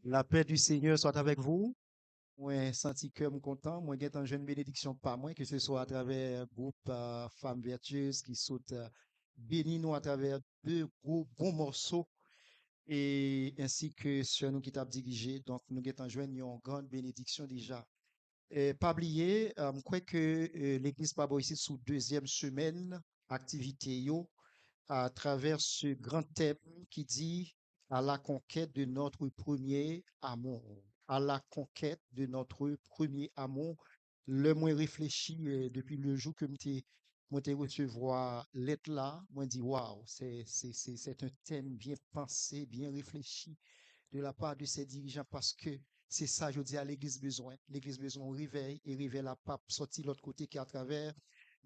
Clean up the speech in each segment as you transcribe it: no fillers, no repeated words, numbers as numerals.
La paix du Seigneur soit avec vous. Moi, senti que je suis content. Moi, j'ai une jeune bénédiction par moi, que ce soit à travers le groupe Femmes Vertueuses qui sont bénis nous à travers deux gros bons morceaux et ainsi que sur nous qui t'a dirigé. Donc, nous avons une grande bénédiction déjà. Et pas oublier, je crois que l'Église pas ici sous deuxième semaine activité yo à travers ce grand thème qui dit à la conquête de notre premier amour. À la conquête de notre premier amour. Le moins réfléchi depuis le jour que je recevoir l'être là, moi dit waouh, c'est un thème bien pensé, bien réfléchi de la part de ses dirigeants parce que c'est ça, je dis à l'Église besoin. L'Église besoin réveil et réveille la pape sorti de l'autre côté qui à travers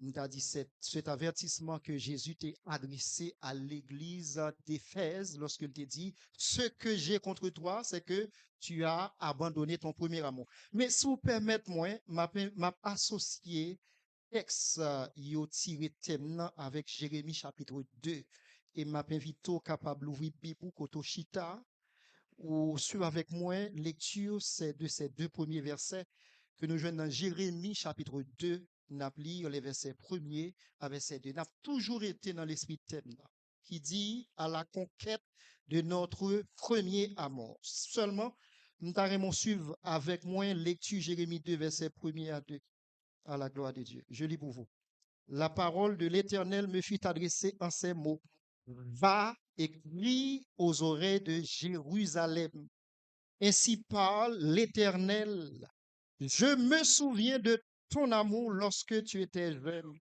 nous a dit cet avertissement que Jésus t'a adressé à l'église d'Éphèse lorsqu'il t'a dit ce que j'ai contre toi, c'est que tu as abandonné ton premier amour. Mais si vous permettez-moi, m'a associé texte yo tiré thème avec Jérémie chapitre 2 et m'a invité au capable d'ouvrir Bible koto chita ou suivre avec moi lecture de ces deux premiers versets que nous jouons dans Jérémie chapitre 2, nous lire les versets premiers à verset 2. Nous avons toujours été dans l'esprit de thème là, qui dit à la conquête de notre premier amour. Seulement, nous allons suivre avec moi lecture Jérémie 2, verset 1 à 2, à la gloire de Dieu. Je lis pour vous. La parole de l'Éternel me fut adressée en ces mots. Va et crie aux oreilles de Jérusalem. Ainsi parle l'Éternel. Je me souviens de ton amour lorsque tu étais jeune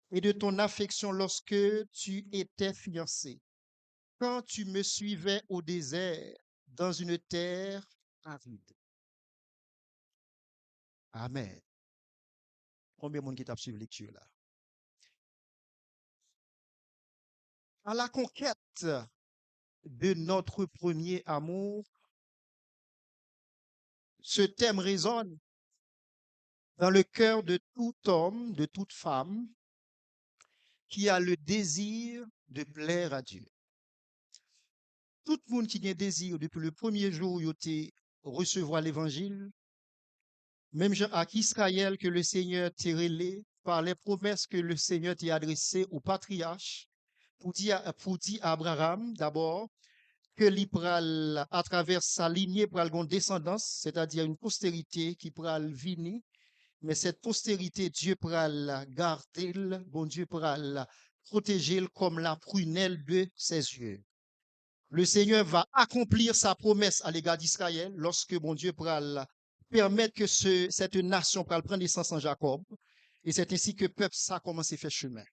et de ton affection lorsque tu étais fiancé. Quand tu me suivais au désert, dans une terre aride. Amen. Combien de monde qui t'a suivi lecture là? À la conquête de notre premier amour, ce thème résonne dans le cœur de tout homme, de toute femme qui a le désir de plaire à Dieu. Tout le monde qui a un désir depuis le premier jour où il a recevoir l'évangile, même Jean à Israël que le Seigneur t'a relé par les promesses que le Seigneur t'a adressées au patriarche, pour dire à Abraham d'abord que l'Ipral, à travers sa lignée, pral une descendance, c'est-à-dire une postérité qui pral venir, mais cette postérité, Dieu pral la garder, bon Dieu pral la protéger comme la prunelle de ses yeux. Le Seigneur va accomplir sa promesse à l'égard d'Israël lorsque mon Dieu pourra permettre que cette nation pourra prendre naissance en Jacob. Et c'est ainsi que le peuple ça commence à faire chemin.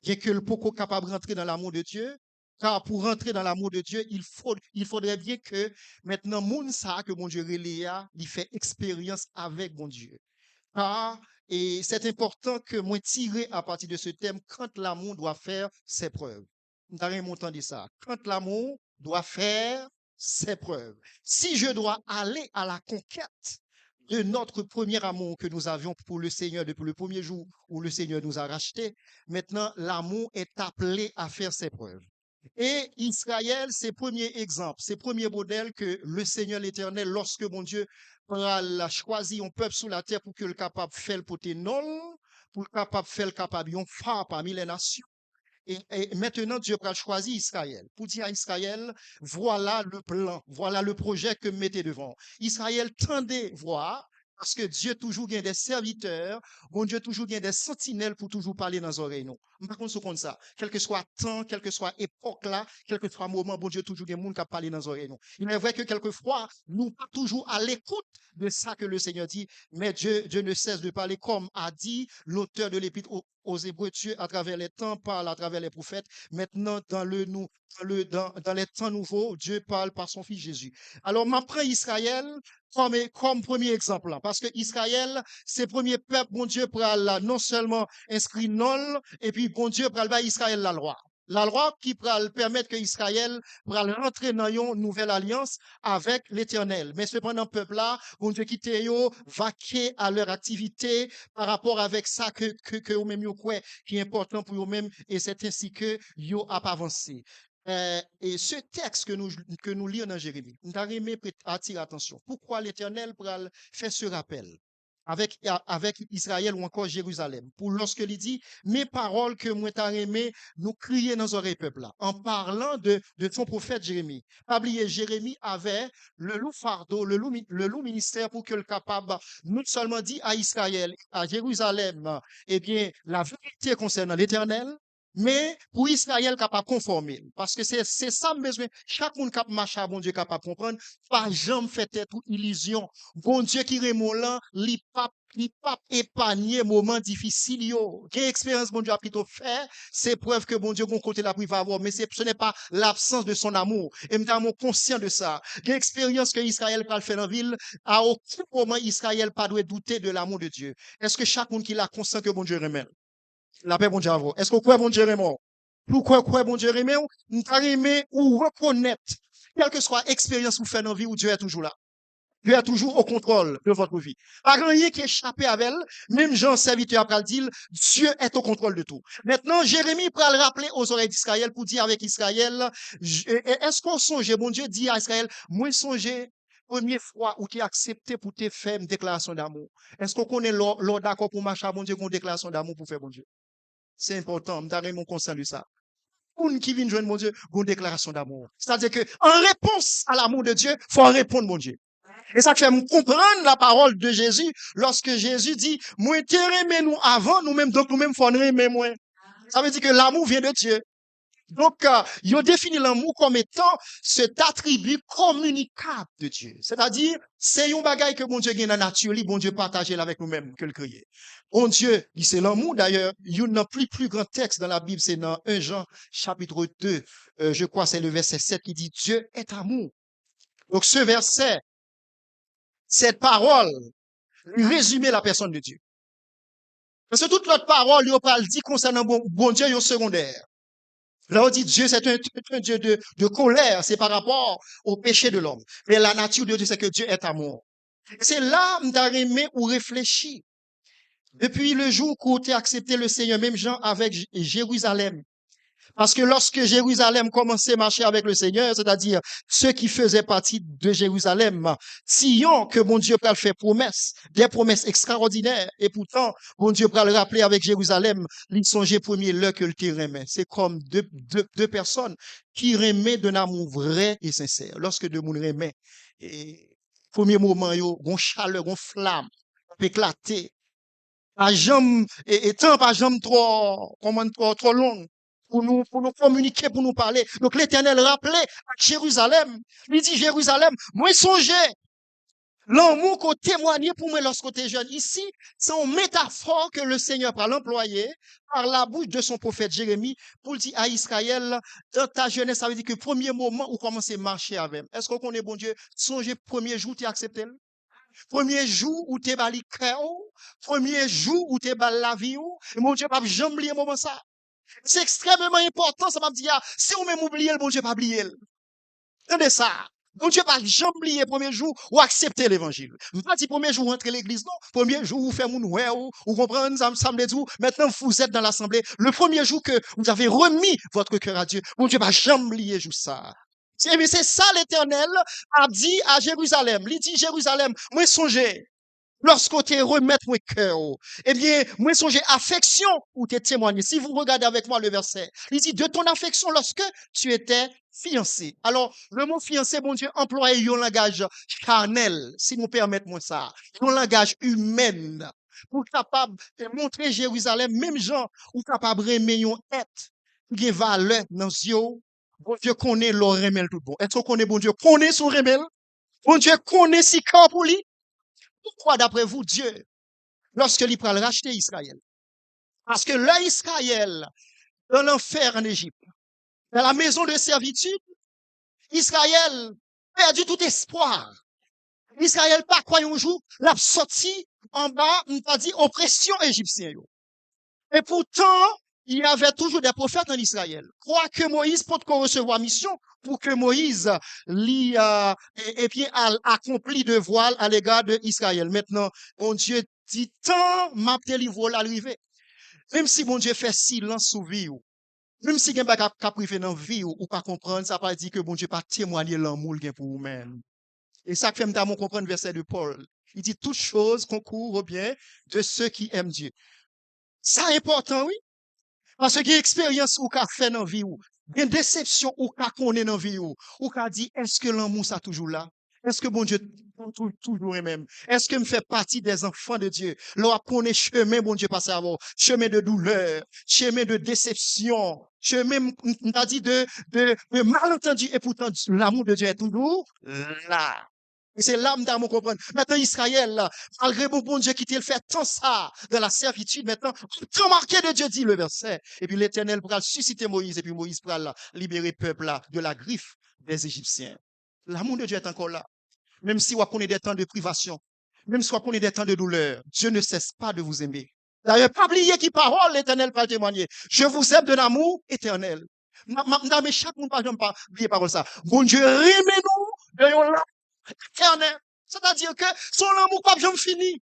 Bien que le peuple capable de rentrer dans l'amour de Dieu, car pour rentrer dans l'amour de Dieu, il faudrait bien que maintenant, moun ça que mon Dieu reléa, il fait expérience avec mon Dieu. Car, et c'est important que moi tirer à partir de ce thème quand l'amour doit faire ses preuves. Nous avons entendu ça. Quand l'amour doit faire ses preuves. Si je dois aller à la conquête de notre premier amour que nous avions pour le Seigneur depuis le premier jour où le Seigneur nous a rachetés, maintenant l'amour est appelé à faire ses preuves. Et Israël, c'est premier exemple, c'est premier modèle que le Seigneur l'Éternel, lorsque mon Dieu a choisi un peuple sur la terre pour que le capable faire le poté non, pour le capable faire le capable un phare parmi les nations. Et maintenant, Dieu a choisi Israël pour dire à Israël, voilà le plan, voilà le projet que vous mettez devant. Israël, tendez voir, parce que Dieu toujours gagne des serviteurs, bon Dieu toujours gagne des sentinelles pour toujours parler dans les oreilles. Non. Par contre, c'est comme ça. Quel que soit temps, quel que soit époque là, quel que soit moment, bon Dieu toujours gagne des gens qui parler dans les oreilles. Non. Il est vrai que quelquefois, nous pas toujours à l'écoute de ça que le Seigneur dit, mais Dieu ne cesse de parler comme a dit l'auteur de l'épître aux Hébreux. Dieu, à travers les temps, parle à travers les prophètes. Maintenant, dans les temps nouveaux, Dieu parle par son Fils Jésus. Alors, m'apprends Israël comme premier exemple, là, parce que Israël, c'est le premier peuple, bon Dieu, pour non seulement inscrit non, et puis bon Dieu, pour Israël la loi. La loi qui pourra permettre que Israël pourra rentrer dans une nouvelle alliance avec l'Éternel. Mais cependant, peuple là, bon Dieu, qui vaquer à leur activité par rapport avec ça que vous-même, qui est important pour vous-même, et c'est ainsi que vous a avancé. et ce texte que nous lisons dans Jérémie, nous avons attirer attention. Pourquoi l'Éternel fait ce rappel avec Israël ou encore Jérusalem? Pour lorsque il dit, mes paroles que moi t'as aimé, nous crier dans les oreilles peuple là, en parlant de son prophète Jérémie. Pas oublier, Jérémie avait le loup fardeau, le loup ministère pour que le capable, non seulement dit à Israël, à Jérusalem, eh bien, la vérité concernant l'Éternel, mais pour Israël capable de conformer. Parce que c'est ça le besoin. Chaque monde qui marche à bon Dieu capable de comprendre. Pas jamais fait toute illusion. Bon Dieu qui remolant, li pas épargner moment difficile yo. Quelle expérience bon Dieu a plutôt fait, c'est preuve que bon Dieu bon côté la prive avoir, mais ce n'est pas l'absence de son amour. Et nous conscient de ça. Quelle expérience que Israël va faire dans la ville, à aucun moment Israël pas doit douter de l'amour de Dieu. Est-ce que chaque monde qui l'a conscient que bon Dieu remet? La paix, bon Dieu, à vous. Est-ce que vous croyez, bon Dieu, remet? Pourquoi, bon Dieu, remet? Nous remet ou reconnaître, quelle que soit l'expérience que vous faites dans la vie, où Dieu est toujours là. Dieu est toujours au contrôle de votre vie. Pas rien qui échappe à elle, même Jean, serviteur, après le dire, Dieu est au contrôle de tout. Maintenant, Jérémie pourra le rappeler aux oreilles d'Israël pour dire avec Israël, est-ce qu'on songe, bon Dieu dit à Israël, moi songez, première fois où tu as accepté pour te faire une déclaration d'amour. Est-ce qu'on connaît l'ordre d'accord pour marcher à bon Dieu, une déclaration d'amour pour faire bon Dieu? C'est important, m'arrête mon conscient de ça. Pour qui vient joindre mon Dieu, une déclaration d'amour. C'est-à-dire que, en réponse à l'amour de Dieu, faut répondre mon Dieu. Et ça fait me comprendre la parole de Jésus lorsque Jésus dit, moi t'aimer nous avant, nous-mêmes, donc nous-mêmes, faut aimer moins. Ça veut dire que l'amour vient de Dieu. Donc, il a défini l'amour comme étant cet attribut communicable de Dieu. C'est-à-dire, c'est un bagage que bon Dieu gagne dans la nature, bon Dieu partage avec nous-mêmes que le crier. Bon Dieu, c'est l'amour. D'ailleurs, il y a un plus grand texte dans la Bible, c'est dans 1 Jean, chapitre 2, je crois, c'est le verset 7 qui dit, Dieu est amour. Donc, ce verset, cette parole, résume la personne de Dieu. Parce que toute l'autre parole, il parle dit concernant bon Dieu, il est secondaire. Là, on dit Dieu, c'est un Dieu de colère, c'est par rapport au péché de l'homme. Mais la nature de Dieu, c'est que Dieu est amour. C'est là, m'arrimer ou réfléchir. Depuis le jour où tu as accepté le Seigneur, même Jean avec Jérusalem. Parce que lorsque Jérusalem commençait à marcher avec le Seigneur, c'est-à-dire ceux qui faisaient partie de Jérusalem, Sion que mon Dieu peut faire promesses, des promesses extraordinaires, et pourtant, mon Dieu peut le rappeler avec Jérusalem, il songeait premier l'heure que le remet. C'est comme deux personnes qui remettent d'un amour vrai et sincère. Lorsque deux monde remet, et premier moment, yo, gon chaleur, gon flamme, peut éclater. Pas jambe, et temps pas jambe trop long pour nous communiquer, pour nous parler. Donc l'Éternel rappelait à Jérusalem, il dit Jérusalem, moi songez, l'amour qu'on témoignait pour moi lorsque j'étais jeune. Ici, c'est une métaphore que le Seigneur va l'employer par la bouche de son prophète Jérémie pour dire à Israël, dans ta jeunesse, ça veut dire que le premier moment où commencer à marcher avec. Est-ce qu'on connaît bon Dieu? Songez, premier jour, tu as accepté? Premier jour où tu es bali cœur, premier jour où tu es bali la vie, mon Dieu, pas jamais oublier moment ça. C'est extrêmement important, ça m'a dit, si on même oublier le bon Dieu, pas oublier. Attendez ça. Bon Dieu, pas jamais oublier premier jour ou accepter l'évangile. Pas dit premier jour entrer l'église, non. Premier jour vous faites mon ouais, ou comprenez, ça me dit, maintenant vous êtes dans l'assemblée. Le premier jour que vous avez remis votre cœur à Dieu, bon Dieu, pas jamais oublier juste ça. C'est ça l'Éternel a dit à Jérusalem. Il dit Jérusalem, moi songez. Lorsque tu remettre mon cœur, eh bien, moi songe affection ou t'es témoigné. Si vous regardez avec moi le verset, il dit de ton affection lorsque tu étais fiancé. Alors, le mot fiancé, bon Dieu, emploie un langage charnel, si nous permettons ça, un langage humain, pour capable de montrer Jérusalem, même gens, ou capable de remettre un être, qui a valeur dans les yeux. Bon Dieu connaît le remel tout bon. Est-ce qu'on connaît bon Dieu? Connaît son remel? Bon Dieu connaît si corps pour lui? Pourquoi, d'après vous, Dieu, lorsque il prend racheter Israël? Parce que là, Israël, dans l'enfer en Égypte, dans la maison de servitude, Israël perdu tout espoir. Israël, pas quoi un jour, l'a sorti en bas, on t'a dit, oppression égyptienne. Et pourtant, il y avait toujours des prophètes en Israël. Crois que Moïse peut recevoir mission pour que Moïse et puis accompli de voile à l'égard d'Israël. Maintenant, mon Dieu dit tant m'a délivré l'arrivée. Même si mon Dieu fait silence sous vie, Même si quelqu'un n'a privé dans la vie ou pas comprendre, ça ne veut pas dire que bon Dieu pas témoigner l'amour qu'il a pour vous-même. Et ça fait me comprendre le verset de Paul. Il dit toutes choses concourent au bien de ceux qui aiment Dieu. Ça est important, oui. Parce que l'expérience ou qu'a fait dans la vie ou, une déception ou qu'a connaît dans la vie ou qu'a dit, est-ce que l'amour ça toujours là? Est-ce que bon Dieu toujours est même? Est-ce que me fait partie des enfants de Dieu? Là, connaît chemin, bon Dieu, pas avant, chemin de douleur, chemin de déception, chemin, on a dit de malentendu, et pourtant, l'amour de Dieu est toujours là. Et c'est là, nous comprendre. Maintenant, Israël, là, malgré bon Dieu qui t'a fait tant ça dans la servitude, maintenant, tant marqué de Dieu dit le verset. Et puis l'Éternel pourra susciter Moïse, et puis Moïse pourra là, libérer le peuple là, de la griffe des Égyptiens. L'amour de Dieu est encore là. Même si on connaît des temps de privation, même si on connaît des temps de douleur, Dieu ne cesse pas de vous aimer. D'ailleurs, pas oublier qui parole l'Éternel va témoigner. Je vous aime de l'amour éternel. Mais chaque monde pas oublier parole ça. Bon Dieu, aimez-nous de l'amour éternel. C'est-à-dire que son amour pas jamais fini.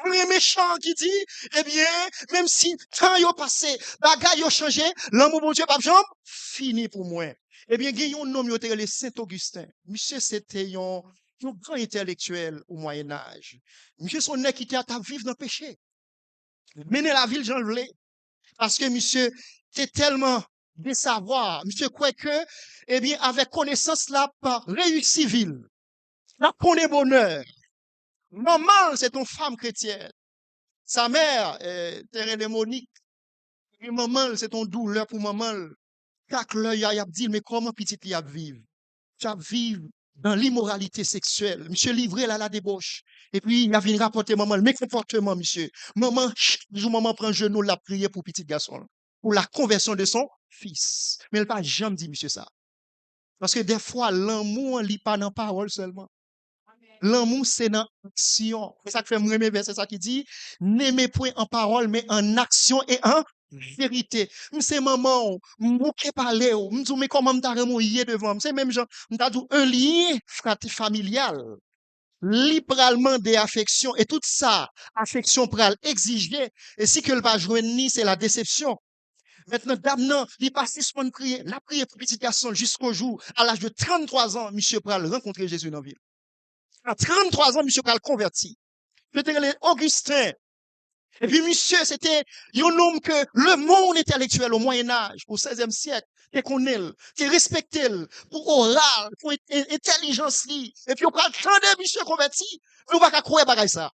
Un méchant qui dit, eh bien, même si temps yo passé, bagay yo changé, l'amour bon Dieu pas jamais fini pour moi. Eh bien, il y a un nom qui le Saint-Augustin. Monsieur, c'était un grand intellectuel au Moyen-Âge. Monsieur, son nez qui était à vivre dans le péché. Mener la ville, j'en voulais. Parce que monsieur, t'es tellement de savoir. Monsieur croit que, eh bien, avec connaissance là, par réussi ville. Là, connaît bonheur. Maman, c'est ton femme chrétienne. Sa mère, terre démonique. Et maman, c'est ton douleur pour maman. Chaque l'œil a dit, mais comment petit y a vivre? Tu as vivre dans l'immoralité sexuelle. Monsieur livré là, la débauche. Et puis, il a venu rapporter maman, mes comportements, monsieur. Maman, chaque jour, maman prend genou, la prière pour petit garçon. Pour la conversion de son fils. Mais elle n'a pas jamais dit, monsieur, ça. Parce que des fois, l'amour, il n'est pas dans la parole seulement. L'amour, c'est dans l'action. C'est ça que fait me verset, c'est ça qui dit, n'aimez point en parole, mais en action et en vérité. C'est maman, m'bouke parler, m'dou, mais comment m'ta remouillé devant, c'est même genre, m'ta dit un lien familial. Littéralement des affections, et tout ça, affection pral exiger, et si que le pas joindre ni, c'est la déception. Maintenant, dame, non, il passe 6 mois prier, la prière pour petit garçon jusqu'au jour, à l'âge de 33 ans, monsieur pral rencontrer Jésus dans la ville. À 33 ans, monsieur pral converti. C'était Augustin. Et puis, monsieur, c'était un homme que le monde intellectuel au Moyen-Âge, au XVIe siècle, qui connaît, qui respecte, pour oral, pour intelligence, et puis on parle de monsieur converti, mais on va pas croire bagaille ça.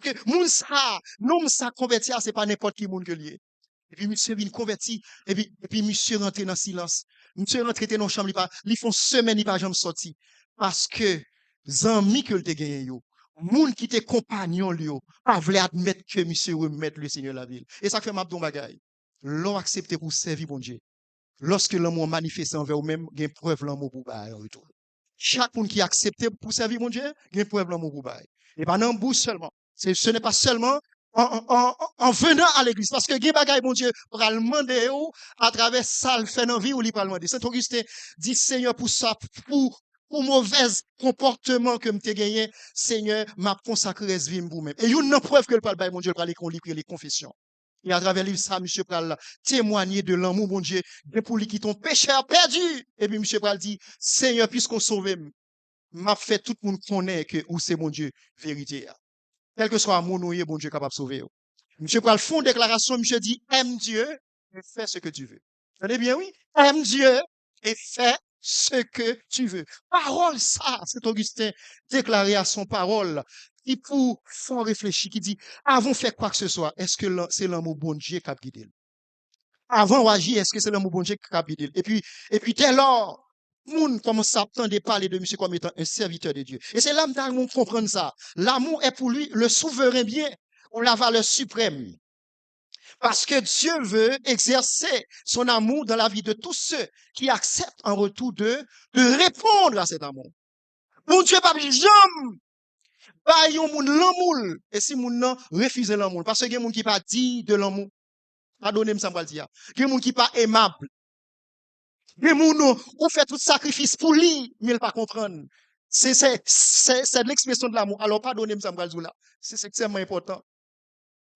Que moun ça, nom ça converti, c'est pas n'importe qui monde que lié. Et puis monsieur vient converti, et puis monsieur rentre dans le silence. Monsieur rentre dans la chambre, il font semaine, il pas jamais sorti. Parce que, amis que le te gagné yo, moun qui te compagnon lui, pas voulu admettre que monsieur remette le Seigneur la ville. Et ça fait m'a don bagaille. L'on accepté pour servir bon Dieu. Lorsque l'amour manifeste envers vous-même, il y a une preuve l'amour pour bail en retour. Chaque monde qui accepte pour servir mon Dieu, il y a une preuve l'amour pour bail. Et pas dans le bouche seulement. Ce n'est pas seulement en venant à l'église. Parce que, bagay, mon Dieu, pour le demander à travers ça, le fait dans vie ou il le demander. Saint Augustin dit, Seigneur, pour ça, pour mauvais comportement que m'te gagné, Seigneur, m'a consacré ce vie pour moi. Et une preuve que le parle, mon Dieu, le parle, les confessions. Et à travers livre ça, monsieur Pral témoigner de l'amour, mon Dieu, de pour lui qui ton pécheur perdu. Et puis, monsieur Pral dit, Seigneur, puisqu'on sauve, m'a fait tout le monde connaît que où c'est mon Dieu, vérité. Quel que soit mon nom, bon Dieu capable de sauver. Monsieur Pral fond déclaration, monsieur dit, aime Dieu et fais ce que tu veux. Vous allez bien, oui? Aime Dieu et fais ce que tu veux. Parole ça, c'est Augustin déclaré à son parole. Qui pour fort réfléchir, qui dit, avant faire quoi que ce soit, est-ce que c'est l'amour bon Dieu qui a guidé? Avant d'agir, est-ce que c'est l'amour bon Dieu qui a guidé? Et puis, dès lors, moun commence à attendre parler de monsieur comme étant un serviteur de Dieu. Et c'est là que nous comprenons ça. L'amour est pour lui le souverain bien, ou la valeur suprême. Parce que Dieu veut exercer son amour dans la vie de tous ceux qui acceptent en retour de répondre à cet amour. Mon Dieu, pas jamais ba yon moun l'amour et si moun nan refuse l'amour parce que gen moun qui pas dit de l'amour pardonnez-moi ça me dire gen moun qui pas aimable gen moun ou fait tout sacrifice pour lui mais il pas comprendre c'est de l'expression de l'amour alors pardonnez-moi ça me dire là c'est extrêmement important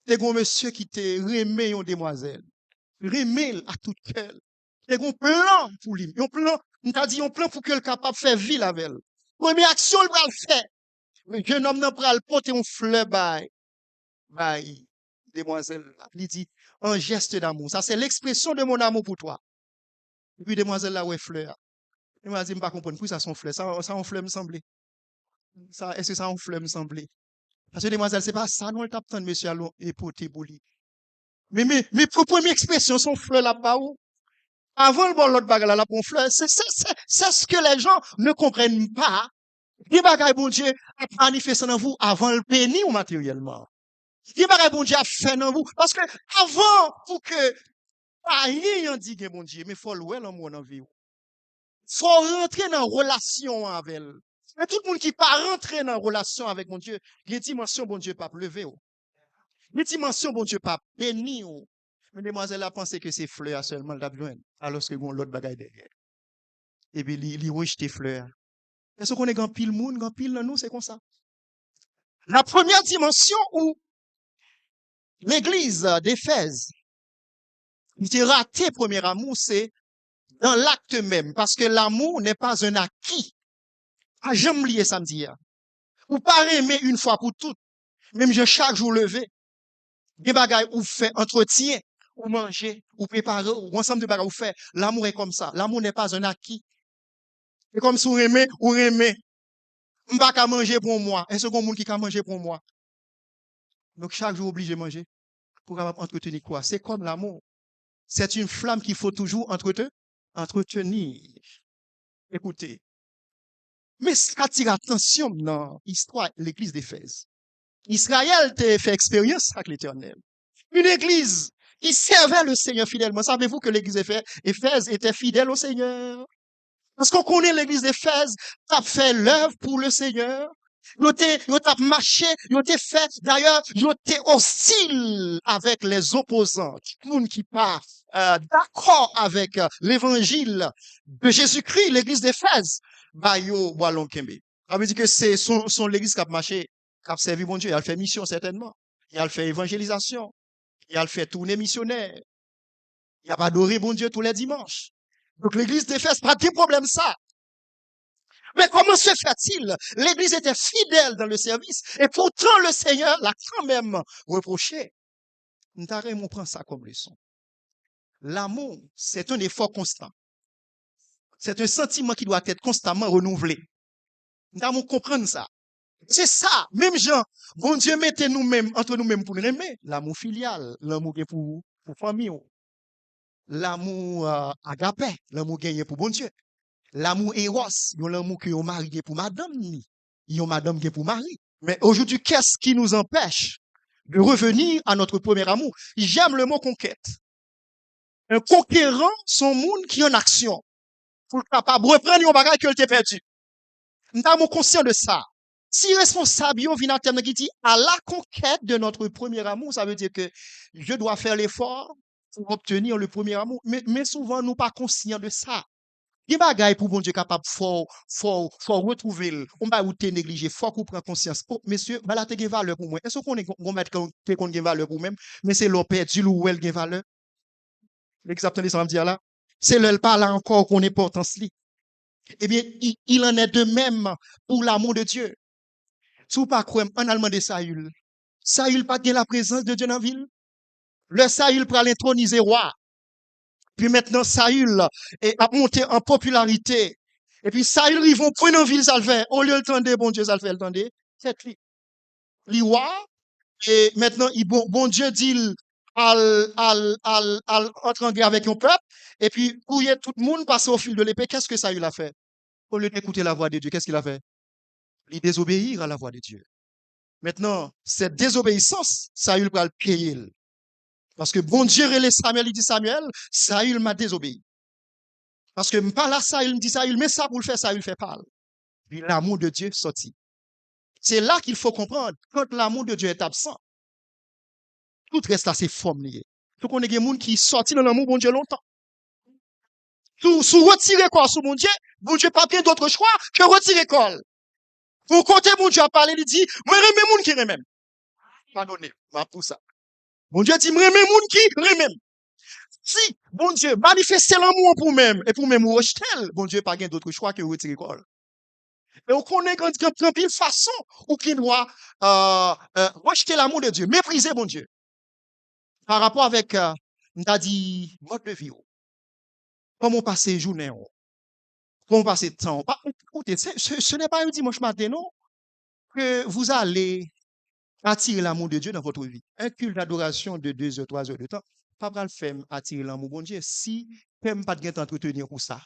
c'est un monsieur qui te remet une demoiselle Remel à tout cœur. Et un plan pour lui. Un plan, on t'a dit un plan pour qu'elle capable de faire vie avec elle. Première action, il va le faire. Le jeune homme n'a pas le porter un fleur by demoiselle. Il dit, un geste d'amour. Ça, c'est l'expression de mon amour pour toi. Et puis, demoiselle là, ouais, fleur. Il m'a dit, je ne pas comprendre. Pourquoi ça, son fleur? Ça, un fleur me semblait. Ça, est-ce que ça, un fleur me semblait? Parce que, demoiselle, c'est pas ça, non, elle tape tant de monsieur à l'eau et poté pour lui. Mais pour première expression, son fleur là-bas, avant le bon l'autre bagarre là, pour fleur, c'est ce que les gens ne comprennent pas. Des bagages, bon Dieu, a manifesté dans vous avant le péni ou matériellement. Des bagages, bon Dieu, a fait dans vous. Parce que, avant, pour que, pas rien dit, bon Dieu, mais faut louer l'amour dans la vie. Faut rentrer dans relation avec elle. Mais tout le monde qui pas rentrer dans relation avec mon Dieu, les dimensions, bon Dieu, pas lever. Les dimensions, bon Dieu, pas béni. Mais demoiselle a pensé que c'est fleurs seulement la besoin. Alors que bon l'autre bagaille derrière. Et puis, il rejette fleurs. Est-ce qu'on est grand pile monde, grand pile dans nous, c'est comme ça. La première dimension où l'église d'Éphèse, qui a raté premier amour, c'est dans l'acte même. Parce que l'amour n'est pas un acquis. Ah, j'aime lier samedi. Ou pas aimer une fois pour toutes. Même je chaque jour levé. Des bagailles ou fait entretien, ou manger, ou préparer, ou ensemble de bagailles ou fait. L'amour est comme ça. L'amour n'est pas un acquis. C'est comme si vous aimez, ou aimez. M'pas qu'à manger pour moi. Est-ce qu'on monde qui a manger pour moi? Donc chaque jour obligé de manger. Pour entretenir quoi? C'est comme l'amour. C'est une flamme qu'il faut toujours entretenir. Écoutez. Mais ce qui attire attention dans l'histoire de l'église d'Éphèse. Israël t'a fait expérience avec l'Éternel. Une église qui servait le Seigneur fidèlement. Savez-vous que l'église d'Éphèse était fidèle au Seigneur? Parce qu'on connaît l'église d'Éphèse, t'as fait l'œuvre pour le Seigneur. Yo t'as marché, yo t'es fait, d'ailleurs, yo t'es hostile avec les opposants. Tout le monde qui pas d'accord avec l'évangile de Jésus-Christ, l'église d'Éphèse, bah yo, boalon kembe. Ça veut dire que c'est son l'église qui a marché, qui a servi mon Dieu. Il a fait mission certainement. Il a fait évangélisation. Il a fait tourner missionnaire. Il a pas adoré bon Dieu tous les dimanches. Donc l'église d'Éphèse, pas de problème ça. Mais comment se fait-il? L'église était fidèle dans le service et pourtant le Seigneur l'a quand même reproché. Nous prend ça comme leçon. L'amour, c'est un effort constant. C'est un sentiment qui doit être constamment renouvelé. Nous devons comprendre ça. C'est ça. Même Jean, bon Dieu mettez nous-mêmes, entre nous-mêmes pour nous aimer. L'amour filial, l'amour pour famille. L'amour agapé, l'amour gagné pour bon Dieu. L'amour éros, l'amour que yon marié pour madame ni, yon madame qui pour mari. Mais aujourd'hui, qu'est-ce qui nous empêche de revenir à notre premier amour? J'aime le mot conquête. Un conquérant, son monde qui est en action. Pour capable reprendre yon bagage que t'ai perdu. Nous sommes conscients de ça. Si responsable, yon vient à terme qui dit à la conquête de notre premier amour, ça veut dire que je dois faire l'effort pour obtenir le premier amour. Mais souvent, nous pas conscients de ça. Il y a des bagages pour bon Dieu capable, faut retrouver, on va ou te négliger, faut qu'on prenne conscience. Oh, monsieur, bah là, te gen valeur pour moi. Est-ce qu'on est, qu'on met qu'on gen valeur pour même, mais c'est l'on perdu ou elle gen valeur? L'exemple ça me dire là. C'est le pas là encore qu'on est importance li. Eh bien, il en est de même pour l'amour de Dieu. Si vous pas croire, en allemand de Saül. Saül pas gen la présence de Dieu dans la ville. Le Saül pour l'introniser roi. Puis maintenant, Saül a monté en popularité. Et puis Saül, ils vont prendre en ville, ça le fait. Au lieu de tendre, bon Dieu, ça le fait, le tendre. C'est lui. L'Iwa. Et maintenant, bon Dieu dit, entre en guerre avec un peuple. Et puis, où y a tout le monde passé au fil de l'épée, qu'est-ce que Saül a fait? Au lieu d'écouter la voix de Dieu, qu'est-ce qu'il a fait? Il désobéir à la voix de Dieu. Maintenant, cette désobéissance, Saül va le payer. Parce que bon Dieu relève Samuel, il dit Samuel, Saül m'a désobéi. Parce que pas là, Saül me dit Saül, mais ça pour le faire, Saül fait pas. Puis l'amour de Dieu sorti. C'est là qu'il faut comprendre. Quand l'amour de Dieu est absent, tout reste assez forme lié. Faut qu'on ait des gens qui sortent dans l'amour bon Dieu longtemps. Sous retirer quoi sous bon Dieu pas bien d'autre choix que retirer quoi. Pour côté bon Dieu a parlé, il dit, moi remets moun qui remem. Pardonnez, ma pour ça. Bon Dieu dit, moi remets moun qui remem. Si, bon Dieu, manifestez l'amour pour même, et pour même rejeter, bon Dieu, pas gain d'autre choix que retirer quoi. Et on connaît quand pile façon ou qui doit rejeter l'amour de Dieu, mépriser bon Dieu. Par rapport avec, on a dit, mode de vie, comment passer journée, comment passer temps. Écoutez, ce n'est pas un dimanche matin, non, que vous allez attirer l'amour de Dieu dans votre vie. Un culte d'adoration de 2 heures, 3 heures de temps, pas le faire attirer l'amour de bon Dieu si même pas de t'entretenir pour ça.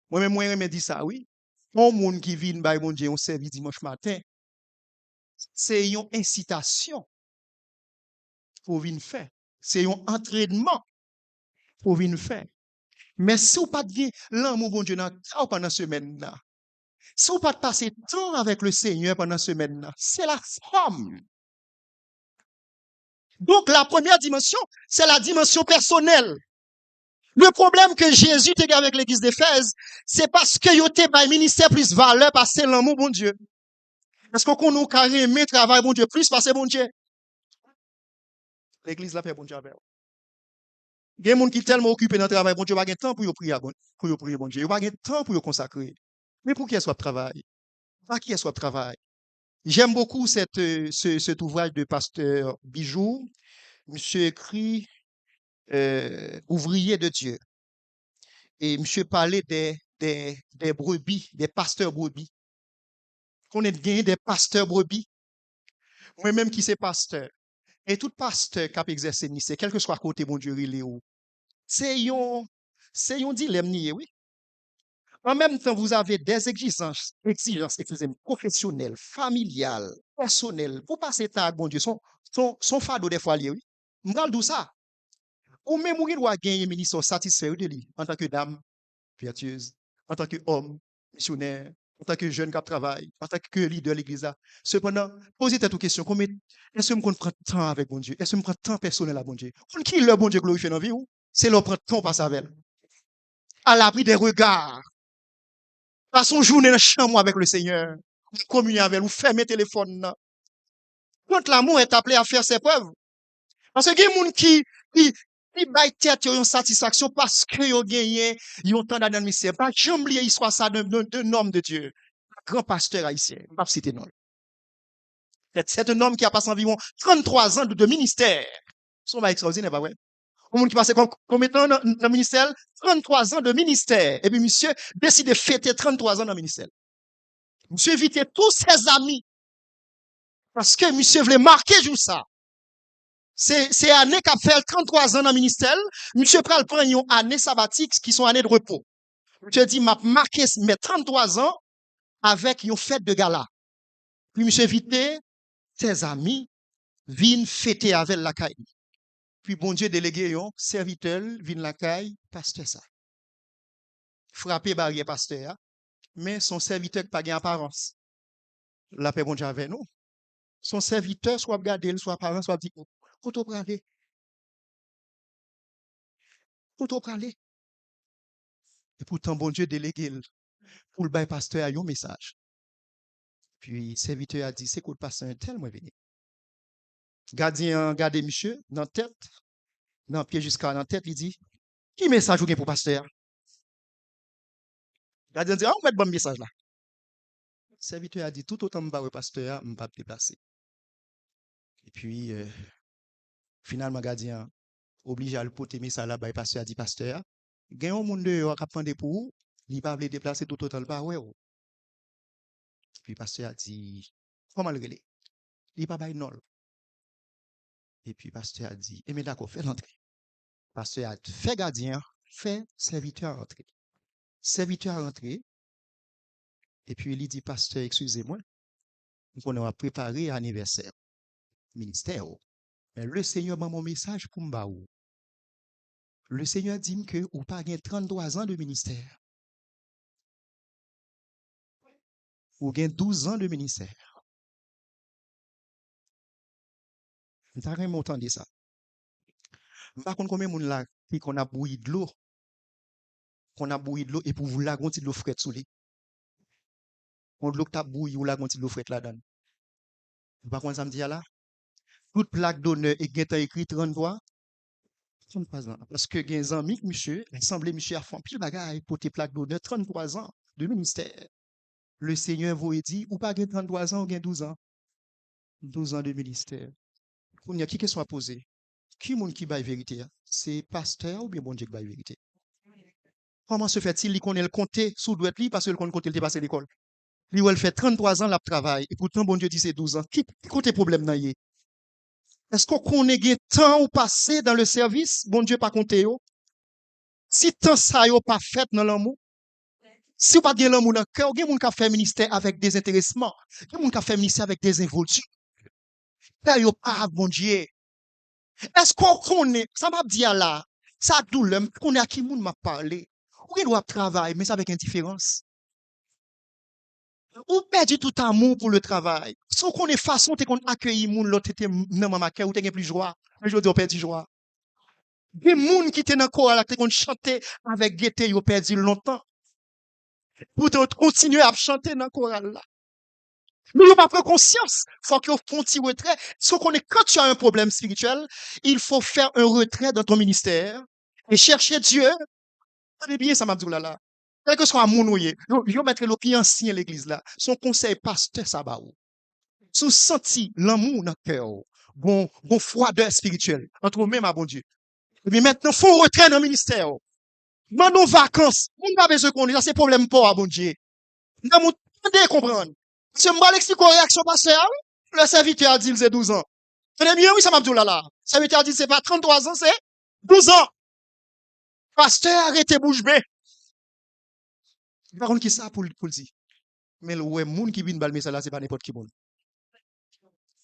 Moi-même, moi, je me dis ça, oui. Un monde qui vient by bon Dieu, on servi dimanche matin, c'est une incitation pour venir faire. C'est un entraînement pour venir faire. Mais si vous pas de l'amour bon Dieu pendant la semaine, là, si vous pas de passer temps avec le Seigneur pendant la semaine, là, c'est la forme. Donc, la première dimension, c'est la dimension personnelle. Le problème que Jésus a avec l'église d'Éphèse, c'est parce que yo te ba ministère plus valeur parce que l'amour bon Dieu. Est-ce qu'on nous carrément travail bon Dieu plus parce que bon Dieu? L'église la fait bon Dieu avec. Il y a des gens qui sont tellement occupés dans le travail, bon Dieu, pas de temps pour prier bon Dieu. Il pas de temps pour consacrer. Mais pour qui est-ce qu'on travaille? Pas qui est-ce qu'on travaille? J'aime beaucoup cet ouvrage de pasteur Bijou. Monsieur écrit Ouvrier de Dieu. Et monsieur parlait des brebis, des pasteurs brebis. Qu'on ait gagné des pasteurs brebis. Moi-même qui suis pasteur. Et tout pasteur qui a exercé ministère, quel que soit côté bon Dieu, il est où. C'est un dilemme, oui. En même temps, vous avez des exigences excusez-moi, professionnelles, familiales, personnelles. Pour passer temps avec bon Dieu, son fardeau des fois lié, oui. M'gal tout ça. Ou même ou doit gagner ministre satisfait de lui en tant que dame vertueuse, en tant qu'homme missionnaire, en tant que jeune qui travaille, en tant que leader de l'église. Cependant, posez cette question, est-ce que je prends temps avec bon Dieu? Est-ce que je prends temps personnel avec bon Dieu? Qui le bon Dieu glorifié dans la vie? C'est leur prendre temps passe avec. À l'abri des regards. Passons journée dans chambre avec le Seigneur. Communier avec vous, fermez téléphone. Quand l'amour est appelé à faire ses preuves. Parce que il y a des gens qui baillent tête une satisfaction parce qu'ils ont gagné, ils ont tant dans le ministère. Pas jamais oublier l'histoire ça d'un homme de Dieu. Un grand pasteur haïtien. Je ne vais pas citer non. C'est un homme qui a passé environ 33 ans de ministère. C'est extraordinaire, pas vrai? Un monde qui passe combien de temps dans le ministère? 33 ans de ministère. Et puis, monsieur décide de fêter 33 ans dans le ministère. Monsieur invitait tous ses amis. Parce que monsieur voulait marquer juste ça. C'est année qu'a fait 33 ans dans le ministère. Monsieur prend une année sabbatique qui sont années de repos. Monsieur dit, m'a marqué mes 33 ans avec une fête de gala. Puis monsieur invitait ses amis, viennent fêter avec la caille. Puis bon Dieu délégué un serviteur, vient la caille, pasteur ça. Frappé barrière pasteur, mais son serviteur n'a pas d'apparence. La paix bon Dieu avec nous. Son serviteur soit regardé, soit apparent, soit dit, faut parler. Faut parler. Et pourtant, bon Dieu délégué pour le bail pasteur a un message. Puis, le serviteur a dit, c'est quoi le pasteur un tel, moi, venu. Gardien, gardez monsieur, dans la tête, dans le pied jusqu'à la tête, il dit, qui message vous avez pour pasteur? Gardien dit, ah, on met bon message là. Le serviteur a dit, tout autant que le pasteur, je ne vais pas me déplacer. Et puis, finalement, gardien obligé à le porter message là, le pasteur a dit, pasteur, il y a un monde qui a appris pour vous, il ne va pas déplacer tout autant le pas, ouais. Puis, le pasteur a dit, comment le relais? Il ne va pas non. Et puis, le pasteur a dit, eh bien d'accord, fais l'entrée. Pasteur a fait gardien, fait serviteur entrer. Serviteur entrer. Et puis, il dit, pasteur, excusez-moi, on a préparé anniversaire, ministère. Mais le Seigneur m'a mon message pour m'ba. Le Seigneur dit que vous pas 33 ans de ministère. Ou gain 12 ans de ministère. Vous avez entendu ça. Par contre, combien de monde là qui qu'on a bouilli de l'eau, et pour vous la gonti de l'eau frette sous lui. On de l'eau t'a bouilli ou la gonti de l'eau frette là-dedans. Par contre, ça me dit là, toute plaque d'honneur et gain écrit 33. 33 ans. Parce que gen zanmi monsieur, l'assemblée monsieur a fait pile bagaille pour te plaque d'honneur 33 ans de ministère. Le Seigneur vous dit, ou pas gen 33 ans ou gen 12 ans. 12 ans de ministère. Il y a qui question à poser? Qui monde qui baille vérité? C'est pasteur ou bien bon Dieu qui baille vérité? Comment se fait-il qu'il connaît le compter sous doit lui parce que le compte il était passé l'école? Lui, il fait 33 ans de travail et pourtant bon Dieu dit c'est 12 ans. Qui côté problème nan yé? Est-ce qu'on connaît gen temps ou passé dans le service? Bon Dieu pas compté yo. Si tant ça yo pas fait dans l'amour, si ou pas gen l'amour dans le cœur, gen moun ka fait ministère avec des intéressements, gen moun ka fait ministère avec des involtures. Là yo pas bon Dieu. Est-ce qu'on connaît, ça m'a dit là, ça douleur, qu'on à qui moun m'a parlé. Ou il doit travailler, mais c'est avec indifférence. Ou perdu tout amour pour le travail. Si on connaît façon, t'es qu'on accueillir moun, l'autre était nan maman ou t'es plus joie. Mais je dis, on perdu joie. Des moun qui étaient dans le chorale, t'es qu'on chantait avec gaieté, ils ont perdu longtemps. Pour continuer à chanter dans le chorale là. Mais il pas prendre conscience. Faut qu'il y ait un petit retrait. Si on connaît quand tu as un problème spirituel, il faut faire un retrait dans ton ministère et chercher Dieu. Tenez bien ça m'a dit là. Quel que soit mon ouye, je mettre le qui ancien l'église là. Son conseil pasteur ça va où. Sous senti l'amour dans le cœur. Bon froideur spirituelle. Entre même à bon Dieu. Et puis maintenant, faut retrait dans le ministère. Mandons vacances. On n'a pas besoin qu'on ait, c'est problème pas, bon Dieu. Nous avons comprendre. Si je m'explique en réaction pasteur, le serviteur a dit c'est 12 ans. Tenez bien, oui, ça m'a dit là. Le serviteur a dit c'est pas 33 ans, c'est 12 ans. Pasteur, arrêtez bouche bée. Par contre, qui ça pour le dire? Mais le monde qui vient balmer ça là, c'est pas n'importe qui monde.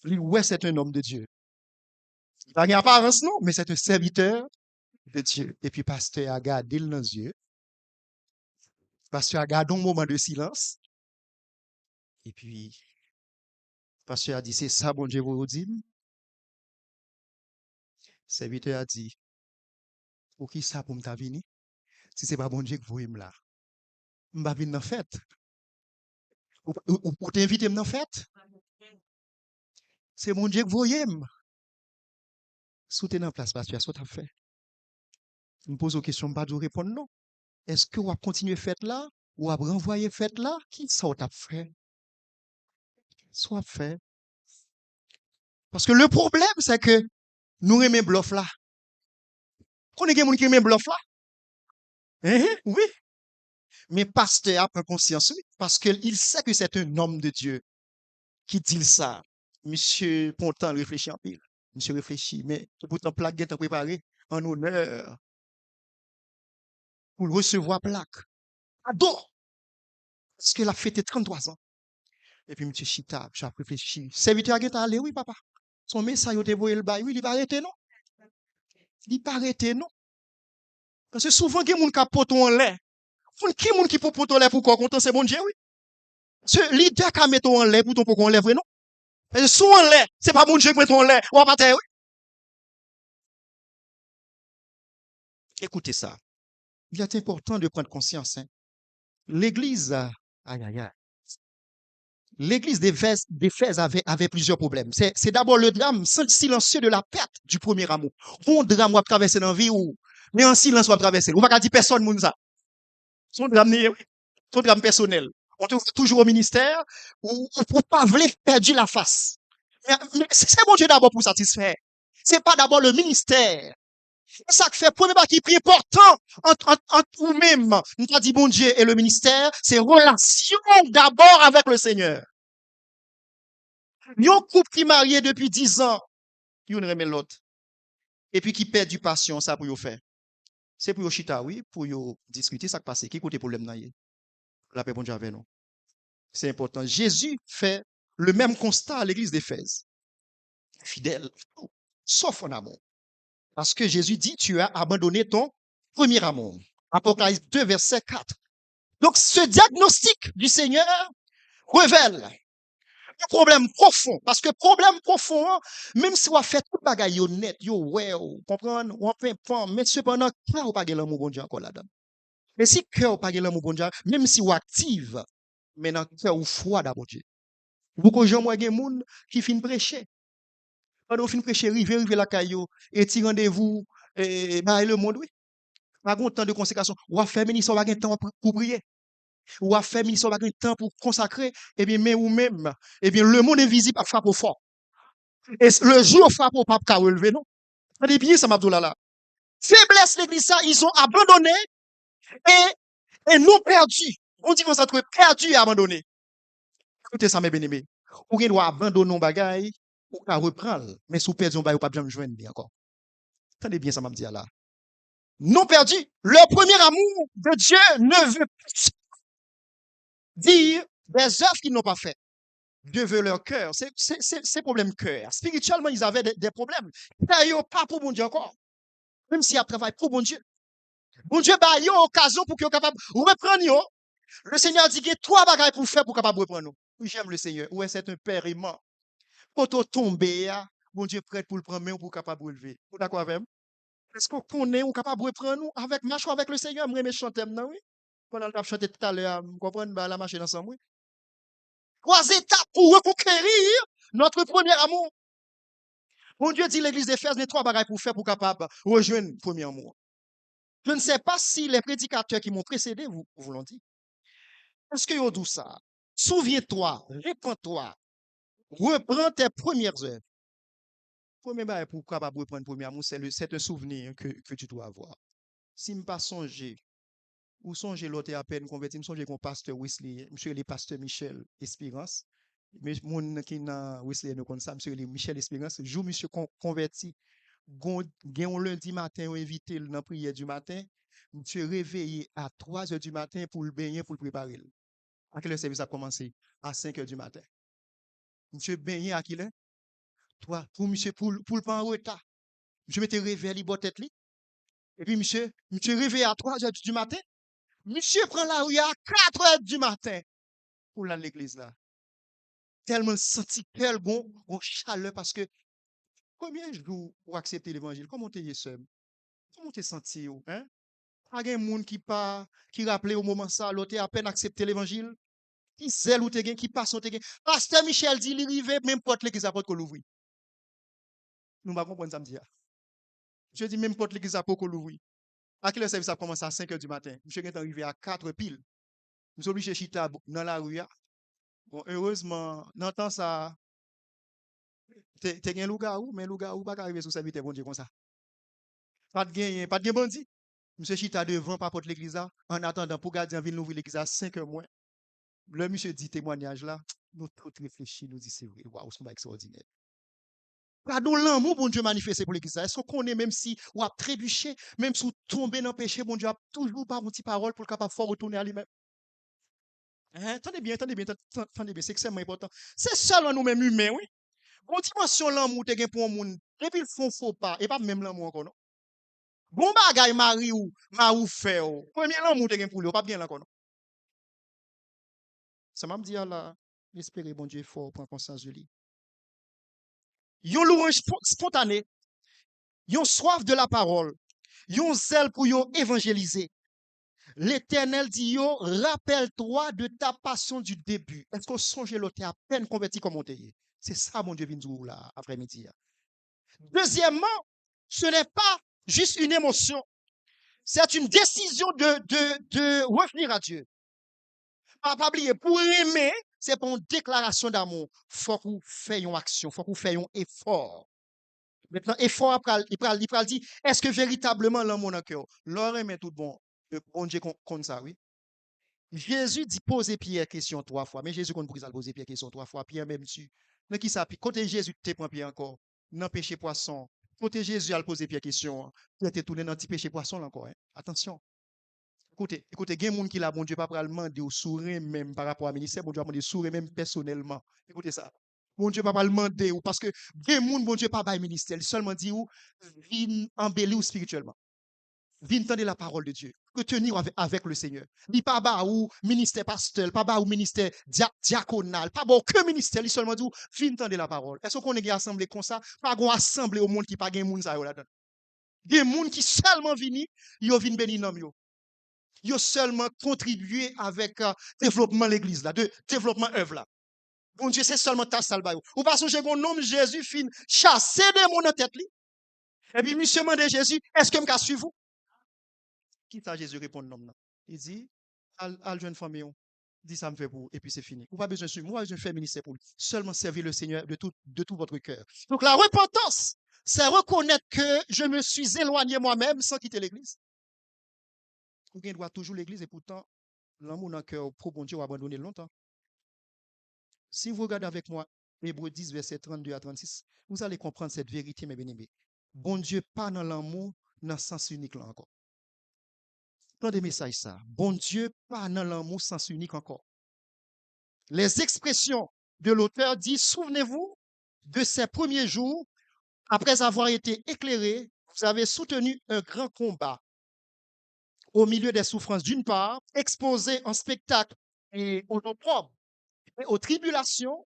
Ouais, c'est un homme de Dieu. Il n'a pas apparence, non, mais c'est un serviteur de Dieu. Et puis, pasteur a gardé dans les yeux. Pasteur a gardé un moment de silence. Et puis, pasteur a dit, c'est ça, bon Dieu, vous dit. Serviteur a dit, pour qui ça pour m'ta vini? Si c'est pas bon Dieu que vous aimez là. M'ba vini dans fête. Ou t'inviter dans fête? C'est bon Dieu que vous aimez. Soutez dans place, pasteur, ce que tu as fait. Je me pose une question, je ne vais pas répondre non. Est-ce que vous avez continué fête là? Ou vous avez renvoyé fête là? Qui ça vous a fait? Soit fait. Parce que le problème, c'est que nous aimons bluff là. Qu'on est des gens qui aiment bluff là? Oui. Mais pasteur a pris conscience, oui, parce qu'il sait que c'est un homme de Dieu qui dit ça. Monsieur Pontan réfléchit en pile. Monsieur réfléchit, mais pourtant plaque est préparé en honneur pour recevoir plaque. Adore! Parce que la fête est 33 ans. Et puis, monsieur Chita, j'ai réfléchi. Serviteur a allé, oui, papa. Son message, il a envoyé le bail, oui, il va arrêter, non? Il va arrêter, non? Parce que souvent, il y a des gens qui potent en l'air. Qui est qui peut poter en l'air pour quoi? Content, c'est bon Dieu, oui. Ce leader qui met en l'air pour ton pour qu'on lève, non? Parce que souvent, en l'air, c'est pas bon Dieu qui met en l'air. Ou à partir, oui. Écoutez ça. Il est important de prendre conscience, hein. L'église, aïe, aïe, aïe. L'église d'Éphèse avait plusieurs problèmes. C'est d'abord le drame silencieux de la perte du premier amour. Un drame va traverser dans la vie ou, mais en silence va traverser. On va pas dire personne moun ça. Son drame, son drame personnel. On trouve toujours au ministère ou pour pas vouloir perdre la face. Mais c'est bon Dieu d'abord pour satisfaire. C'est pas d'abord le ministère. C'est ça qui fait premier pas qui est important entre vous-même. Nous avons dit bon Dieu et le ministère, c'est relation d'abord avec le Seigneur. Yon couple qui marié depuis 10 ans, yon remet l'autre. Et puis qui perd du passion, ça pour yon faire. C'est pour yon chita, oui, pour yon discuter, ça qui passe. Qui côté problème n'a la paix bon Dieu avec nous. C'est important. Jésus fait le même constat à l'église d'Éphèse. Fidèle, sauf en amour. Parce que Jésus dit, tu as abandonné ton premier amour. Apocalypse 2, verset 4. Donc, ce diagnostic du Seigneur révèle un problème profond. Parce que problème profond, même si on fait tout bagaille net, yo ouais, comprendre, on fait pas, mais cependant, cœur ou pas l'amour bon Dieu encore là-dedans. Mais si cœur ou pas l'amour bon Dieu, même si on active, mais dans cœur ou froid d'abord Dieu. Beaucoup de gens, moi, des gens qui finissent prêcher. Pendant qu'on finit prêcher, rive la caillou, et ti rendez-vous, Et bah, le monde, oui. Pas de temps de consécration. Ou à faire ministre, pas de temps pour prier. Ou à faire ministre, pas de temps pour consacrer. Eh bien, mais ou même, eh bien, le monde invisible a frappé au fort. Et le jour frappe au pape qu'a relevé, non? Attendez bien, ça m'a dit là. Faiblesse l'église, ça, ils ont abandonné et nous perdus. On dit qu'on s'est trouvé perdu et abandonné. Écoutez ça, mes bien-aimés. Ou bien doit abandonner un bagage, ou qu'à reprendre. Mais si vous perdez un bagage, vous pas bien joindre encore. Attendez bien, ça m'a dit là. Non perdu. Le premier amour de Dieu ne veut pas dire des œuvres qu'ils n'ont pas faites. Dieu veut leur cœur. C'est problème cœur. Spirituellement, ils avaient des problèmes. Ça y pas pour bon Dieu encore. Même s'ils travaillent pour bon Dieu. Bon Dieu, bah, il y a une occasion pour qu'ils soient capables de reprendre. Yo. Le Seigneur dit qu'il y a trois bagages pour faire pour capable de reprendre. Oui, j'aime le Seigneur. Ouais, c'est un père aimant. Quand on tombe, bon Dieu prêt pour le prendre, mais pour capable de relever. Vous d'accord avec moi? Est-ce qu'on connaît, on capable de reprendre nous avec marche avec le Seigneur? Moi, je chante non, oui. Pendant le chanté tout à l'heure, vous comprenez, la marche ensemble, oui. Trois étapes pour reconquérir notre premier amour. Bon Dieu dit l'église d'Éphèse, les trois bagages pour faire pour capable de rejoindre le premier amour. Je ne sais pas si les prédicateurs qui m'ont précédé vous l'ont dit. Est-ce que vous dit ça? Souviens-toi, répands-toi, reprends tes premières œuvres. Premier bagage pour capable reprendre le premier amour, c'est un souvenir que tu dois avoir. Si je ne pas songer, ou songer l'autre à peine converti, je songer qu'on pasteur Wesley, monsieur le pasteur Michel Espérance, mais mon qui na Wesley nous comme ça, monsieur Michel Espérance, jour monsieur converti, un lundi matin, on invité dans la prière du matin, monsieur réveillé à 3 heures du matin pour le baigner, pour le préparer. À quel heure le service a commencé? À 5 heures du matin. Monsieur baigné à quelle heure? Toi, pour monsieur, pour le pas en retard. Monsieur m'était réveillé, il tête li. Et puis monsieur réveillé à 3 heures du matin. Monsieur prend la rue à 4 heures du matin pour aller à l'église là. Tellement senti quel bon chaleur parce que combien de jours pour accepter l'évangile? Comment t'es seul? Comment t'es senti? Hein? Pas de monde qui rappelait au moment ça, l'autre à peine accepté l'évangile. Qui zèle ou te gen, qui passe ou te gen. Pasteur Michel dit, il rive, même porte l'église à porte qu'on l'ouvre. Nous ne comprenons pas ça. Je dis, même porte l'église à porte qu'on l'ouvre. À quelle heure service a commencé à 5 heures du matin? Monsieur est arrivé à 4 piles. Nous sommes obligés de chita dans la rue. Bon, heureusement, dans le temps ça, t'es un loup-garou, mais loup-garou pas arriver sous serviteur bon Dieu comme ça. Pas de bandit. Monsieur chita devant pas porte l'église en attendant pour garder en ville l'ouvrir l'église à 5 heures moins. Le monsieur dit témoignage là, nous tout réfléchis, nous dit c'est vrai, waouh, c'est extraordinaire. Pardon, l'amour, bon Dieu, manifesté pour l'église. Est-ce qu'on connaît, même si on a trébuché, même si on tombé dans le péché, bon Dieu a toujours pas une petite parole pour le capable de retourner à lui-même. Hein? Attendez bien, c'est extrêmement important. C'est seulement nous-mêmes humains, oui. Bon dimension l'amour, te gen pour un monde. Depuis le fond, faut pas, et pas même l'amour encore, non? Bon bagay mari ou, ma ou fait ou. Premier l'amour te gen pour lui, pas bien là, encore, non? Ça m'a dit, là, espérer, bon Dieu, fort, prendre conscience de lui. Yon louange spontané, yon soif de la parole, yon zèle pour yon évangéliser. L'Éternel dit yo, rappelle-toi de ta passion du début. Est-ce qu'on songe l'autre à peine converti comme on t'est? C'est ça, mon Dieu, vient nous là, après-midi. Deuxièmement, ce n'est pas juste une émotion. C'est une décision de revenir à Dieu. Pas oublier, pour aimer, c'est pour une déclaration d'amour. Faut qu'on fasse une action, faut qu'on fasse un effort. Maintenant, effort, il pral dit, est-ce que véritablement l'amour dans le cœur? L'or aimé tout bon. Bon Dieu, comme ça, oui. Jésus dit poser Pierre question 3 fois, mais Jésus qu'on prise à poser Pierre question 3 fois. Pierre même tu. Mais qui ça? Côté Jésus, tu prends Pierre encore. Dans péché poisson. Côté Jésus, a posé Pierre question. Pierre t'es tourné dans petit péché poisson là encore. Hein. Attention. Écoutez, il y a des gens qui là, bon Dieu, pas demander au sourire même par rapport à ministère, bon Dieu, demander sourire même personnellement. Écoutez ça. Bon Dieu, pas demander ou parce que des gens, bon Dieu, pas ministère, il seulement dit ou vin embellir ou spirituellement. Vin entendre la parole de Dieu. Retenir avec le Seigneur. Il pas bas ou ministère pasteur, pas bas ou ministère diaconal, pas bas aucun ministère, il seulement dit vin entendre la parole. Est-ce qu'on est assemblé comme ça? Pas qu'on assemblé au monde qui pas gen moun ça là-dedans. Des gens qui seulement vini, yo vin béni nom yo. Yo seulement contribué avec développement l'église là, de développement œuvre là. Bon Dieu, c'est seulement ta salva. Ou parce que j'ai mon nom Jésus fin chasser des gens dans tête li. Et puis, monsieur demande à Jésus, est-ce que je me suivre vous? Qui ça Jésus répond non, non. Il dit, al jeune famille, dit ça me fait pour, et puis c'est fini. Vous pas besoin de suivre. Moi, je fais ministère pour lui. Seulement servir le Seigneur de tout votre cœur. Donc, la repentance, c'est reconnaître que je me suis éloigné moi-même sans quitter l'église. Ou bien doit toujours l'église et pourtant, l'amour dans le cœur pour bon Dieu a abandonné longtemps. Si vous regardez avec moi Hébreux 10, verset 32 à 36, vous allez comprendre cette vérité, mes bien-aimés. Bon Dieu, pas dans l'amour, dans le sens unique là encore. Attendez message ça. Bon Dieu, pas dans l'amour, sens unique encore. Les expressions de l'auteur disent, souvenez-vous de ces premiers jours, après avoir été éclairés, vous avez soutenu un grand combat au milieu des souffrances d'une part, exposé en spectacle et aux opprobres et aux tribulations,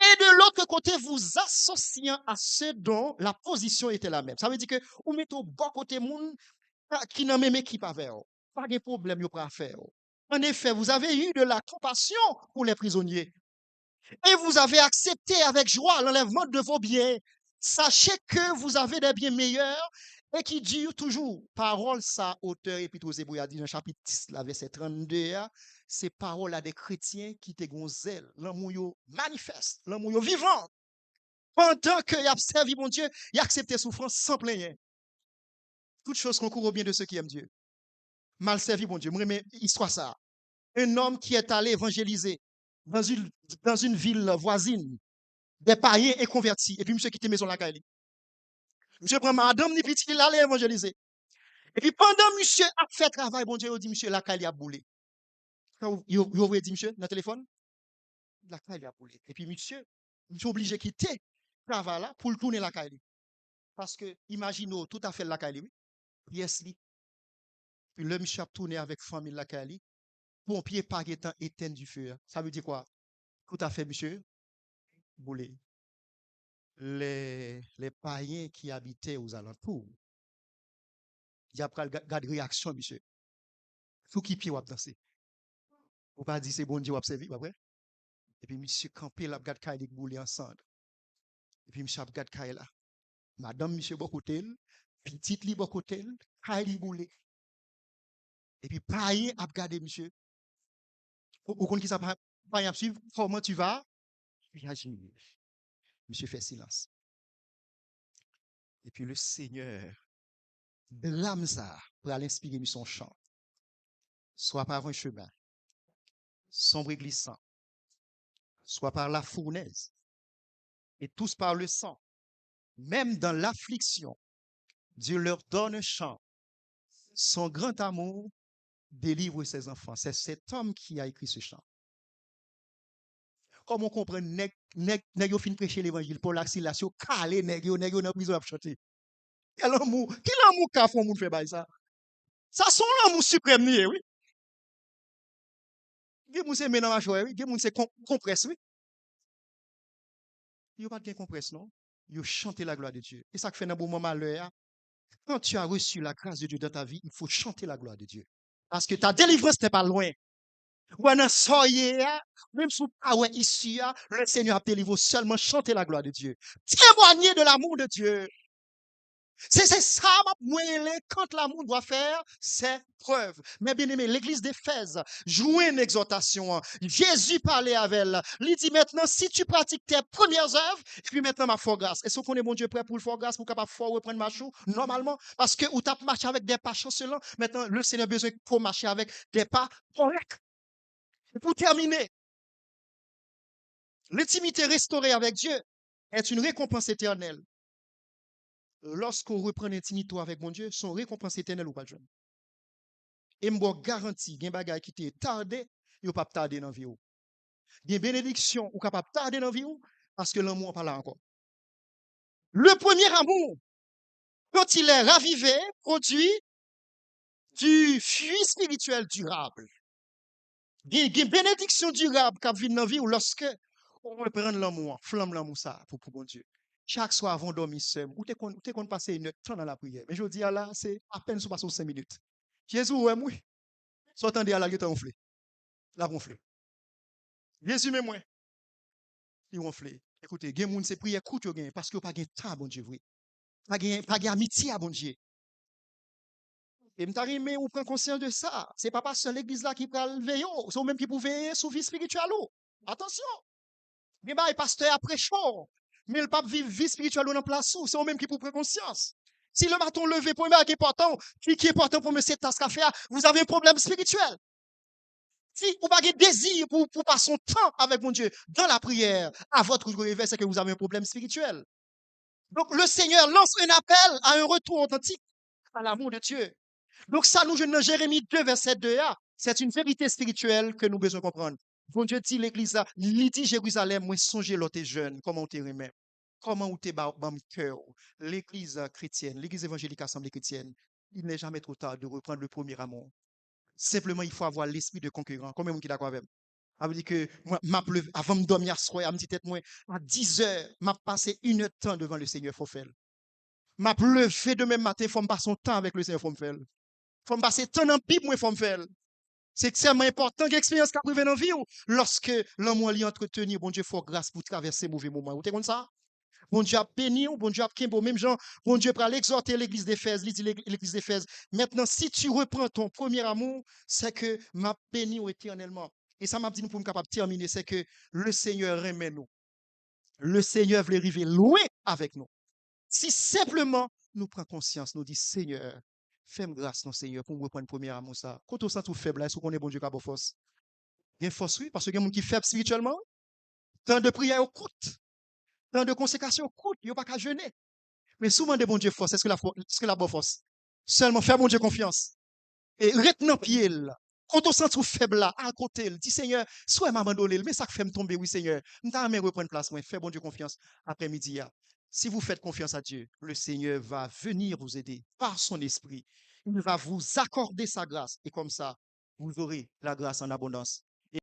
et de l'autre côté, vous associant à ceux dont la position était la même. Ça veut dire que vous mettez au bon côté monde qui n'a même équipe avec vous. Pas de problème, vous pouvez faire. En effet, vous avez eu de la compassion pour les prisonniers et vous avez accepté avec joie l'enlèvement de vos biens. Sachez que vous avez des biens meilleurs et qui durent toujours. Parole, ça, auteur, épître aux Hébreux, a dit dans le chapitre 10, verset 32, c'est parole à des chrétiens qui te gonzèlent. L'amour manifeste, l'amour vivant. Pendant qu'il a servi mon Dieu, il a accepté souffrance sans plaindre. Toutes choses concourent au bien de ceux qui aiment Dieu. Mal servi, mon Dieu. Moi, mais histoire ça. Un homme qui est allé évangéliser dans une ville voisine, des païens et convertis. Et puis, monsieur quitte maison la caille. Monsieur prend madame ni petit, il allait évangéliser. Et puis, pendant monsieur a fait travail, bon Dieu, il dit, monsieur, la caille a boulé. Il a dit, monsieur, dans le téléphone, la caille a boulé. Et puis, monsieur est obligé de quitter le travail là pour le tourner la caille. Parce que, imaginez, tout à fait la caille, oui. Yes, li. Puis, le monsieur a tourné avec famille la caille. Pompier par étant éteint du feu. Ça veut dire quoi? Tout à fait, monsieur. Boulé. Les païens qui habitaient aux alentours, il y a pas de réaction, monsieur. Tout qui pied ou danser. Ou pas dire c'est bon Dieu ou observer, pas vrai? Et puis, monsieur campé, la gade kaye boulé ensemble. Et puis, monsieur a gade kaye là. Madame, monsieur, bon côté, petite li bon côté, kaye li boulé. Et puis, païen a gardé, monsieur. Au compte qui ça païen a suivre, comment tu vas? Monsieur fait silence. Et puis, le Seigneur blâme ça pour aller inspirer son chant. Soit par un chemin sombre et glissant, soit par la fournaise, et tous par le sang. Même dans l'affliction, Dieu leur donne un chant. Son grand amour délivre ses enfants. C'est cet homme qui a écrit ce chant. Comment on comprend nèg yo fin prêcher l'évangile pour l'accélération calé nèg yo dans prison a chanter. Quel amour qu'a font moun fait bail ça. Ça son l'amour suprême ni oui. Gen moun se men dans ma joie oui, gen moun se compresse oui. Yo pas de compresse non. Yo chanter la gloire de Dieu. Et ça que fait dans bon moment malheur. Quand tu as reçu la grâce de Dieu dans ta vie, il faut chanter la gloire de Dieu. Parce que ta délivrance n'est pas loin. Ou en soyez, même sous power ici, le Seigneur a délivré seulement chanter la gloire de Dieu. Témoigner de l'amour de Dieu. C'est ça, moi, quand l'amour doit faire ses preuves. Mais bien aimé, l'église d'Éphèse jouait une exhortation. Jésus parlait avec elle. Il dit maintenant, si tu pratiques tes premières œuvres, et puis maintenant, ma foi grâce. Est-ce qu'on est bon Dieu prêt pour le foi grâce, pour capable de reprendre ma chou? Normalement, parce que ou tu marché avec des pas chancelants, maintenant, le Seigneur a besoin pour marcher avec des pas corrects. Et pour terminer, l'intimité restaurée avec Dieu est une récompense éternelle. Lorsqu'on reprend l'intimité avec mon Dieu, son récompense éternelle ou pas de et m'bo garanti, gen bagay qui te tardé, yo pas tardé dans vie ou. Gen bénédiction ou capable tarder dans vie ou parce que l'amour pas là encore. Le premier amour, quand il est ravivé, produit du fruit spirituel durable. Gen bénédiction durable qui vient dans vie ou lorsque on reprend l'amour, flamme l'amour ça pour bon Dieu. Chaque soir avant de dormir seul, ou t'es qu'on passer une temps dans la prière. Mais je dis là, c'est à peine sous passer 5 minutes. Jésus, ouais, moi. Soit à la gueule, ronflé. La ronflé. Jésus, mais moi. Il ronflé. Écoutez, gen moun se prière courte parce que pas gen temps, bon Dieu, oui. Pas de amitié à bon Dieu. Et m'tarimé ou prend conscience de ça. C'est pas parce que l'église là qui prend le veillon, c'est ou même qui peut veiller sur vie spirituelle. Attention. Mais bah, pasteur après chaud. Mais le pape vit vie spirituelle dans place où, c'est ou même qui peut prendre conscience. Si le matin levé, premier qui est important, qui est important pour monsieur tas à faire, vous avez un problème spirituel. Si vous n'avez pas de désir pour passer son temps avec mon Dieu dans la prière, à votre réveil, c'est que vous avez un problème spirituel. Donc le Seigneur lance un appel à un retour authentique à l'amour de Dieu. Donc ça, nous, dans Jérémie 2, verset 2a, c'est une vérité spirituelle que nous devons comprendre. Bon Dieu dit l'église là, il dit Jérusalem, moi songez l'autre jeune, comment tu remet, comment tu es cœur. L'église chrétienne, l'église évangélique assemblée chrétienne, il n'est jamais trop tard de reprendre le premier amour. Simplement, il faut avoir l'esprit de concurrent. Combien de monde qui est d'accord avec moi? Ça veut dire que moi, avant de dormir à soir, à me tête moi, à 10 heures, m'a passé une heure de temps devant le Seigneur, faut faire. M'a levé demain matin, faut me passer son temps avec le Seigneur, faut me faire. Faut me passer temps dans la Bible, moi, faut me faire. C'est extrêmement important l'expérience qu'a privé dans la vie. Lorsque l'homme lui entretenu, bon Dieu, faut grâce pour traverser mauvais moments. Vous êtes comme ça? Bon Dieu a béni, bon Dieu a kimbo, même gens, bon Dieu pour l'exhorter l'église d'Éphèse, l'église d'Éphèse. Maintenant, si tu reprends ton premier amour, c'est que m'a béni éternellement. Et ça m'a dit, nous pouvons capable de terminer, c'est que le Seigneur aime nous. Le Seigneur veut arriver loin avec nous. Si simplement nous prenons conscience, nous disons, Seigneur, fais-moi grâce, non, Seigneur, pour me reprendre le premier amour. Ça. Quand on sent tout faible, est-ce qu'on est bon Dieu qui a force? Il y a force, oui, parce qu'il y a des gens qui sont faibles spirituellement. Tant de prières au coûte, tant de consécration au coûte, il n'y a pas qu'à jeûner. Mais souvent, de bon Dieu force, est-ce que la bonne force? Seulement, faire bon Dieu confiance. Et retenir pied là. Quand on sent trop faible là, à côté, dit Seigneur, soit m'abandonner, mais ça fait me tomber, oui Seigneur. Je vais reprendre place, moi, fais bon Dieu confiance après-midi. Si vous faites confiance à Dieu, le Seigneur va venir vous aider par son esprit. Il va vous accorder sa grâce. Et comme ça, vous aurez la grâce en abondance.